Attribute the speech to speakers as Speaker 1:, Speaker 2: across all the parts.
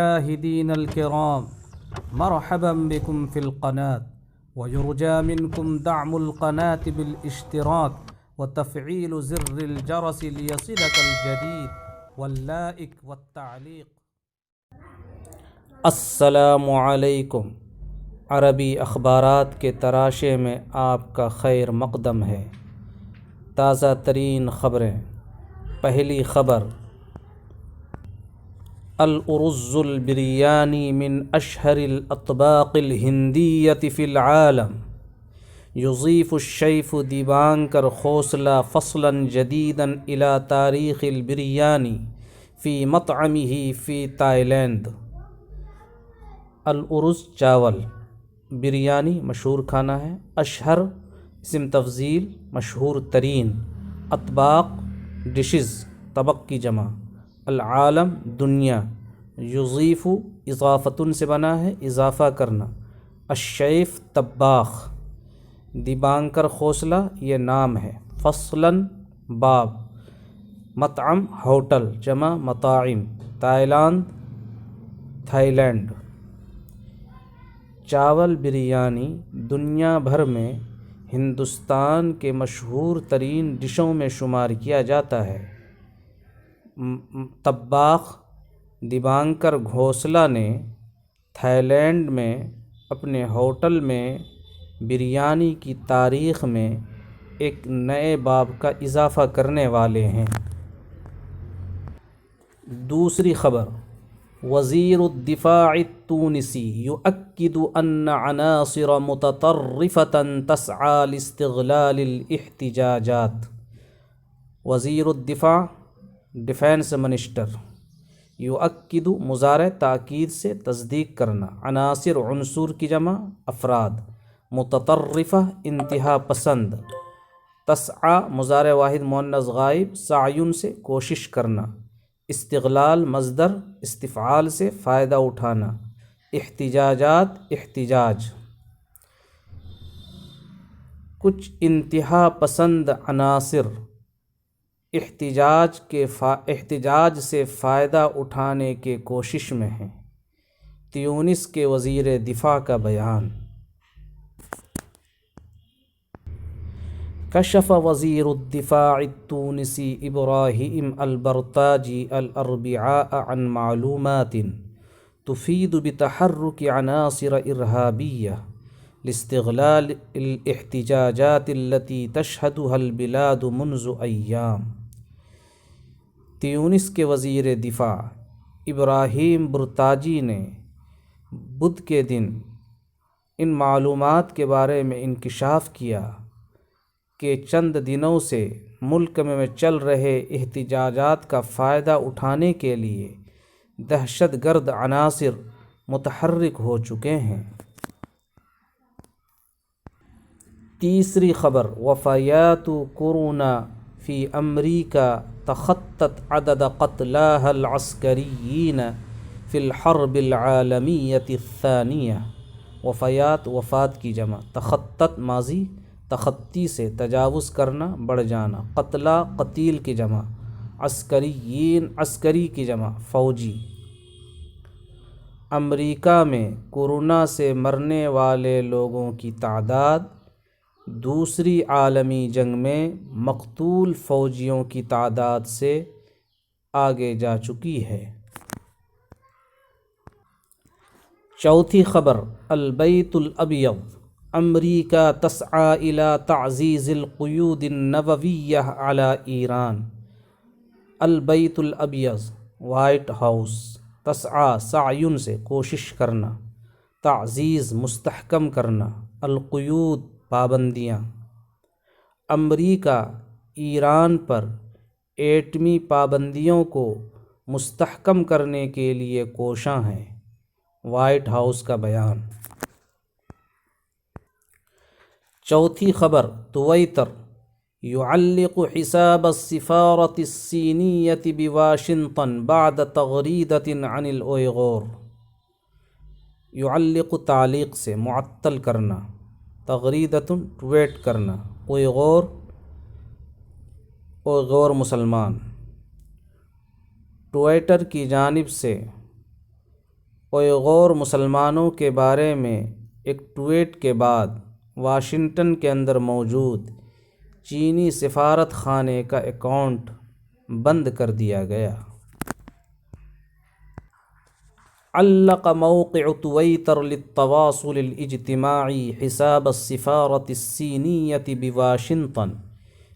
Speaker 1: المشاهدين الكرام، مرحبا بكم في القناة، ويرجى منكم دعم القناة بالاشتراك وتفعيل زر الجرس ليصلك الجديد واللائك والتعليق. السلام علیکم. عربی اخبارات کے تراشے میں آپ کا خیر مقدم ہے. تازہ ترین خبریں. پہلی خبر: الارز البریانی من اشہر الاطباق الہندیۃ فی العالم، یضیف الشیف دیبانکر خوسلا فصلا جدیدا الی تاریخ البریانی فی مطعمہ فی تائی لینڈ. الارز چاول، بریانی مشہور کھانا ہے، اشہر اسم تفضیل مشہور ترین، اطباق ڈشز طبق کی جمع، العالم دنیا، یضیف اضافتن سے بنا ہے اضافہ کرنا، الشیف طباخ، دیبانکر خوسلا یہ نام ہے، فصلاً باب، مطعم ہوٹل جمع مطاعم، تھائی لینڈ. چاول بریانی دنیا بھر میں ہندوستان کے مشہور ترین ڈشوں میں شمار کیا جاتا ہے. طباخ دیبانکر کھوسلا نے تھائی لینڈ میں اپنے ہوٹل میں بریانی کی تاریخ میں ایک نئے باب کا اضافہ کرنے والے ہیں. دوسری خبر: وزیر الدفاع التونسی یؤکد ان عناصر متطرفة تسعى لاستغلال الاحتجاجات. وزیر الدفاع ڈیفینس منسٹر، یؤکد مضارع تاکید سے تصدیق کرنا، عناصر عنصر کی جمع افراد، متطرفہ انتہا پسند، تسعی مضارع واحد مؤنث غائب سعی سے کوشش کرنا، استغلال مصدر استفعال سے فائدہ اٹھانا، احتجاجات احتجاج. کچھ انتہا پسند عناصر احتجاج سے فائدہ اٹھانے کے کوشش میں ہیں. تیونس کے وزیر دفاع کا بیان. کشف وزیر الدفاع التونسی ابراہیم البرتاجی الاربعاء عن معلومات تفید بتحرک عناصر ارہابیہ لاستغلال الاحتجاجات التي تشهدها البلاد منذ ایام. تیونس کے وزیر دفاع ابراہیم برتاجی نے بدھ کے دن ان معلومات کے بارے میں انکشاف کیا کہ چند دنوں سے ملک میں چل رہے احتجاجات کا فائدہ اٹھانے کے لیے دہشت گرد عناصر متحرک ہو چکے ہیں. تیسری خبر: وفیات کورونا فی امریکا تخطت عدد قتلاها العسکریین فی الحرب العالمیۃ الثانیہ. وفیات وفات کی جمع، تخطت ماضی تخطی سے تجاوز کرنا بڑھ جانا، قتلا قتیل کی جمع، عسکریین عسکری کی جمع فوجی. امریکہ میں کورونا سے مرنے والے لوگوں کی تعداد دوسری عالمی جنگ میں مقتول فوجیوں کی تعداد سے آگے جا چکی ہے. چوتھی خبر: البیت الابیض امریکہ تسعی الی تعزیز القیود النوویہ علی ایران. البیت الابیض وائٹ ہاؤس، تسعی سعی سے کوشش کرنا، تعزیز مستحکم کرنا، القیود پابندیاں. امریکہ ایران پر ایٹمی پابندیوں کو مستحکم کرنے کے لیے کوشاں ہے. وائٹ ہاؤس کا بیان. چوتھی خبر: تویتر يعلق حساب السفارة الصينية بواشنطن بعد تغريدة عن الأويغور. يعلق تعلیق سے معطل کرنا، تغریدۃ ٹویٹ کرنا، اویغور مسلمان. ٹویٹر کی جانب سے اوئغور مسلمانوں کے بارے میں ایک ٹویٹ کے بعد واشنگٹن کے اندر موجود چینی سفارت خانے کا اکاؤنٹ بند کر دیا گیا۔ علق موقع تویتر للتواصل الاجتماعی حساب السفارة الصينية بواشنطن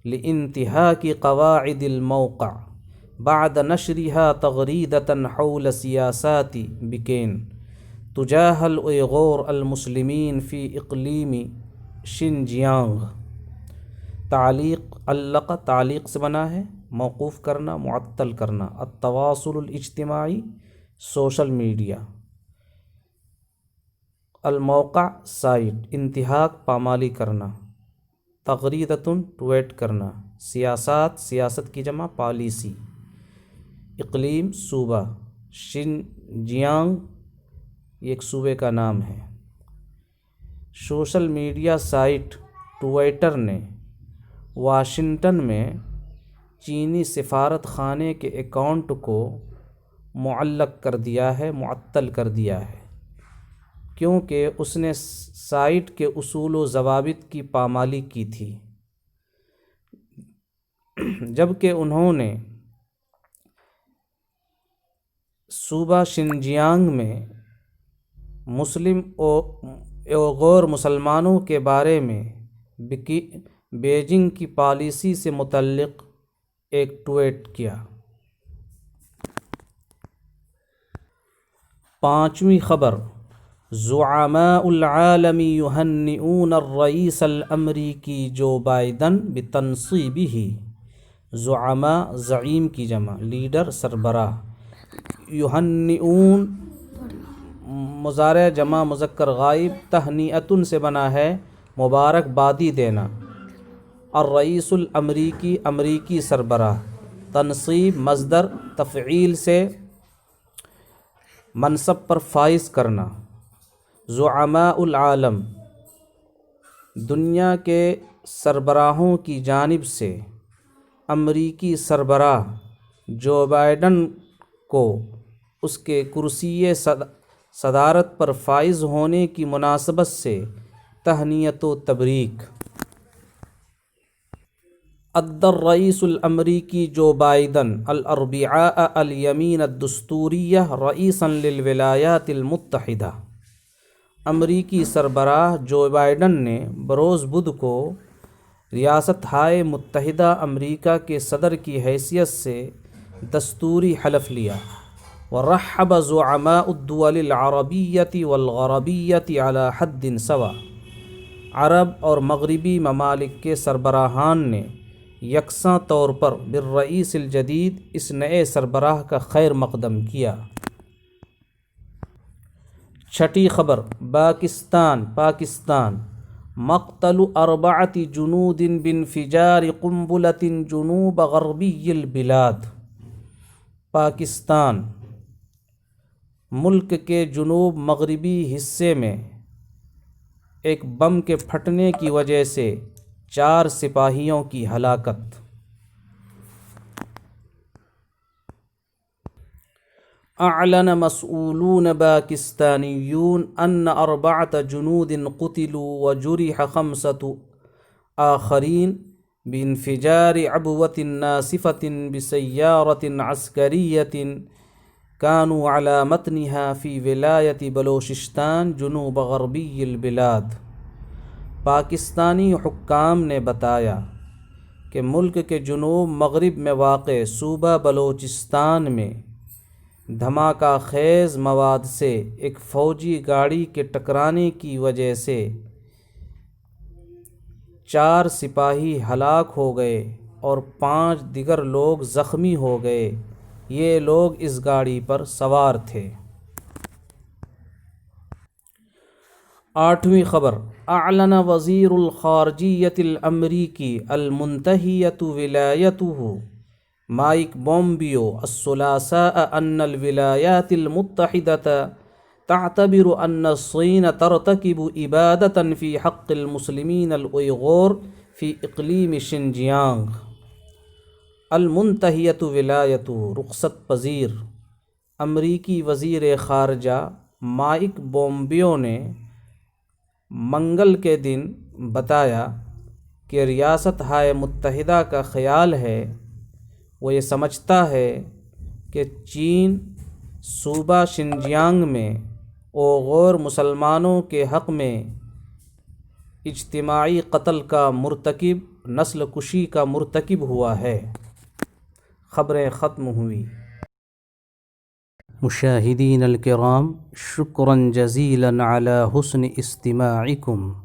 Speaker 1: لانتهاك قواعد الموقع بعد نشرها تغريدة حول سياسات بكين تجاه الأويغور المسلمين في إقليم شنجیانگ۔ تعلیق، علق تعلیق سے بنا ہے موقوف کرنا، معطل کرنا، التواصل الاجتماعی سوشل میڈیا، الموقع سائٹ، انتہاک پامالی کرنا، تغریدتن ٹویٹ کرنا، سیاسات سیاست کی جمع پالیسی، اقلیم صوبہ، شنجیانگ یہ ایک صوبے کا نام ہے۔ سوشل میڈیا سائٹ ٹویٹر نے واشنگٹن میں چینی سفارت خانے کے اکاؤنٹ کو معلق کر دیا ہے، معطل کر دیا ہے، کیونکہ اس نے سائٹ کے اصول و ضوابط کی پامالی کی تھی، جبکہ انہوں نے صوبہ شنجیانگ میں مسلم اوئغور مسلمانوں کے بارے میں بیجنگ کی پالیسی سے متعلق ایک ٹویٹ کیا۔ پانچویں خبر، زعماء العالم یہنئون الرئیس الامریکی جو بائیڈن بتنصیبہ۔ زعماء زعیم کی جمع، لیڈر سربراہ، یہنئون مضارع جمع مذکر غائب، تہنیۃً سے بنا ہے مبارک بادی دینا، الرئیس الامریکی امریکی سربراہ، تنصیب مصدر تفعیل سے منصب پر فائز کرنا، زعماء العالم دنیا کے سربراہوں کی جانب سے امریکی سربراہ جو بائیڈن کو اس کے کرسی صدارت پر فائز ہونے کی مناسبت سے تہنیت و تبریک۔ ادى الرئيس الأمريكي جو بائیڈن الأربعاء اليمين الدستورية رئيسا للولايات المتحدة۔ امریکی سربراہ جو بائیڈن نے بروز بدھ کو ریاست ہائے متحدہ امریکہ کے صدر کی حیثیت سے دستوری حلف لیا۔ ورحب زعماء الدول العربية والغربية على حد سواء۔ عرب اور مغربی ممالک کے سربراہان نے یکساں طور پر بالرئیس الجدید اس نئے سربراہ کا خیر مقدم کیا۔ چھٹی خبر، پاکستان مقتل 4 جنود بانفجار قنبلة جنوب غربی البلاد۔ پاکستان ملک کے جنوب مغربی حصے میں ایک بم کے پھٹنے کی وجہ سے 4 سپاہیوں کی ہلاکت۔ اعلن مسؤولون باکستانیون ان 4 جنود قتلوا وجرح 5 آخرین بانفجار عبوة ناسفة بسيارة عسكرية كانوا على متنها في ولاية بلوچستان جنوب غربی البلاد۔ پاکستانی حکام نے بتایا کہ ملک کے جنوب مغرب میں واقع صوبہ بلوچستان میں دھماکہ خیز مواد سے ایک فوجی گاڑی کے ٹکرانے کی وجہ سے 4 سپاہی ہلاک ہو گئے اور 5 دیگر لوگ زخمی ہو گئے۔ یہ لوگ اس گاڑی پر سوار تھے۔ آٹھویں خبر، اعلن وزیر الخارجیہ الامریکی المنتهیة ولایته مائک پومپیو الثلاثاء ان الولايات المتحدة تعتبر ان الصين ترتكب إبادة في حق المسلمين الأويغور في إقليم شنجیانگ۔ المنتهیة ولایته رخصت پذیر۔ امریکی وزیر خارجہ مائک پومپیو نے منگل کے دن بتایا کہ ریاست ہائے متحدہ کا خیال ہے، وہ یہ سمجھتا ہے کہ چین صوبہ شنجیانگ میں اوغور مسلمانوں کے حق میں اجتماعی قتل کا مرتکب، نسل کشی کا مرتکب ہوا ہے۔ خبریں ختم ہوئی۔ مشاہدین الکرام، شکراً جزیلاً علی حسن استماعکم۔